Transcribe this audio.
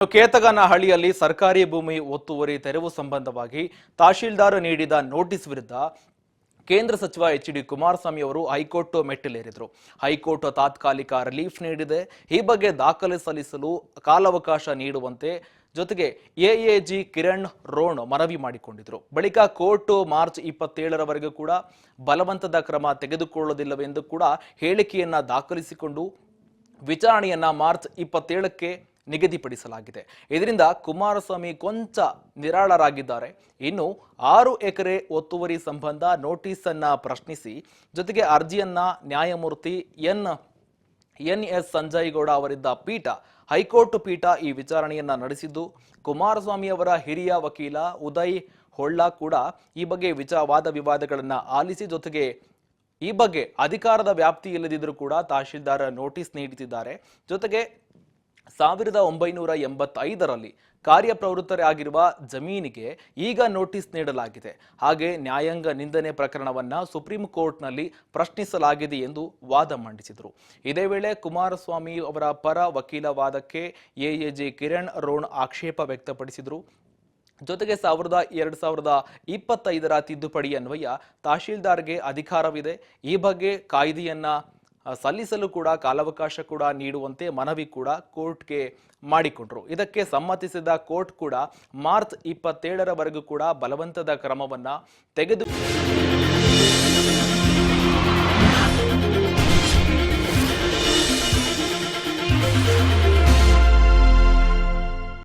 ಕೇತಗನಹಳ್ಳಿಯಲ್ಲಿ ಸರ್ಕಾರಿ ಭೂಮಿ ಒತ್ತುವರಿ ತೆರವು ಸಂಬಂಧವಾಗಿ ತಹಶೀಲ್ದಾರ್ ನೀಡಿದ ನೋಟಿಸ್ ವಿರುದ್ಧ ಕೇಂದ್ರ ಸಚಿವ ಎಚ್.ಡಿ. ಕುಮಾರಸ್ವಾಮಿ ಅವರು ಹೈಕೋರ್ಟ್ ಮೆಟ್ಟಿಲೇರಿದರು. ಹೈಕೋರ್ಟ್ ತಾತ್ಕಾಲಿಕ ರಿಲೀಫ್ ನೀಡಿದೆ. ಈ ಬಗ್ಗೆ ದಾಖಲೆ ಸಲ್ಲಿಸಲು ಕಾಲಾವಕಾಶ ನೀಡುವಂತೆ ಜೊತೆಗೆ ಎಎಜಿ ಕಿರಣ್ ರೋಣ್ ಮನವಿ ಮಾಡಿಕೊಂಡಿದ್ರು. ಬಳಿಕ ಕೋರ್ಟ್ ಮಾರ್ಚ್ 27ರವರೆಗೂ ಕೂಡ ಬಲವಂತದ ಕ್ರಮ ತೆಗೆದುಕೊಳ್ಳುವುದಿಲ್ಲವೆಂದು ಕೂಡ ಹೇಳಿಕೆಯನ್ನ ದಾಖಲಿಸಿಕೊಂಡು ವಿಚಾರಣೆಯನ್ನ ಮಾರ್ಚ್ 27ಕ್ಕೆ ನಿಗದಿಪಡಿಸಲಾಗಿದೆ. ಇದರಿಂದ ಕುಮಾರಸ್ವಾಮಿ ಕೊಂಚ ನಿರಾಳರಾಗಿದ್ದಾರೆ. ಇನ್ನು 6 ಎಕರೆ ಒತ್ತುವರಿ ಸಂಬಂಧ ನೋಟಿಸ್ ಅನ್ನ ಪ್ರಶ್ನಿಸಿ ಜೊತೆಗೆ ಅರ್ಜಿಯನ್ನ ನ್ಯಾಯಮೂರ್ತಿ ಎನ್.ಎಸ್. ಸಂಜಯ್ ಗೌಡ ಅವರಿದ್ದ ಪೀಠ ಹೈಕೋರ್ಟ್ ಪೀಠ ಈ ವಿಚಾರಣೆಯನ್ನ ನಡೆಸಿದ್ದು, ಕುಮಾರಸ್ವಾಮಿ ಅವರ ಹಿರಿಯ ವಕೀಲ ಉದಯ್ ಹೊಳ್ಳ ಕೂಡ ಈ ಬಗ್ಗೆ ವಾದ ವಿವಾದಗಳನ್ನ ಆಲಿಸಿ ಜೊತೆಗೆ ಈ ಬಗ್ಗೆ ಅಧಿಕಾರದ ವ್ಯಾಪ್ತಿ ಇಲ್ಲದಿದ್ದರೂ ಕೂಡ ತಹಶೀಲ್ದಾರ್ ನೋಟಿಸ್ ನೀಡುತ್ತಿದ್ದಾರೆ. ಜೊತೆಗೆ 1985ರಲ್ಲಿ ಕಾರ್ಯಪ್ರವೃತ್ತರಾಗಿರುವ ಜಮೀನಿಗೆ ಈಗ ನೋಟಿಸ್ ನೀಡಲಾಗಿದೆ. ಹಾಗೆ ನ್ಯಾಯಾಂಗ ನಿಂದನೆ ಪ್ರಕರಣವನ್ನ ಸುಪ್ರೀಂ ಕೋರ್ಟ್ನಲ್ಲಿ ಪ್ರಶ್ನಿಸಲಾಗಿದೆ ಎಂದು ವಾದ ಮಂಡಿಸಿದರು. ಇದೇ ವೇಳೆ ಕುಮಾರಸ್ವಾಮಿ ಅವರ ಪರ ವಕೀಲ ವಾದಕ್ಕೆ ಎಎಜಿ ಕಿರಣ್ ರೋಣ್ ಆಕ್ಷೇಪ ವ್ಯಕ್ತಪಡಿಸಿದರು. ಜೊತೆಗೆ 2025ರ ತಿದ್ದುಪಡಿ ಅನ್ವಯ ತಹಶೀಲ್ದಾರ್ಗೆ ಅಧಿಕಾರವಿದೆ. ಈ ಬಗ್ಗೆ ಕಾಯ್ದೆಯನ್ನ ಸಲ್ಲಿಸಲು ಕೂಡ ಕಾಲಾವಕಾಶ ಕೂಡ ನೀಡುವಂತೆ ಮನವಿ ಕೂಡ ಕೋರ್ಟ್ಗೆ ಮಾಡಿಕೊಂಡ್ರು. ಇದಕ್ಕೆ ಸಮ್ಮತಿಸಿದ ಕೋರ್ಟ್ ಕೂಡ ಮಾರ್ಚ್ 27ರವರೆಗೂ ಕೂಡ ಬಲವಂತದ ಕ್ರಮವನ್ನ ತೆಗೆದು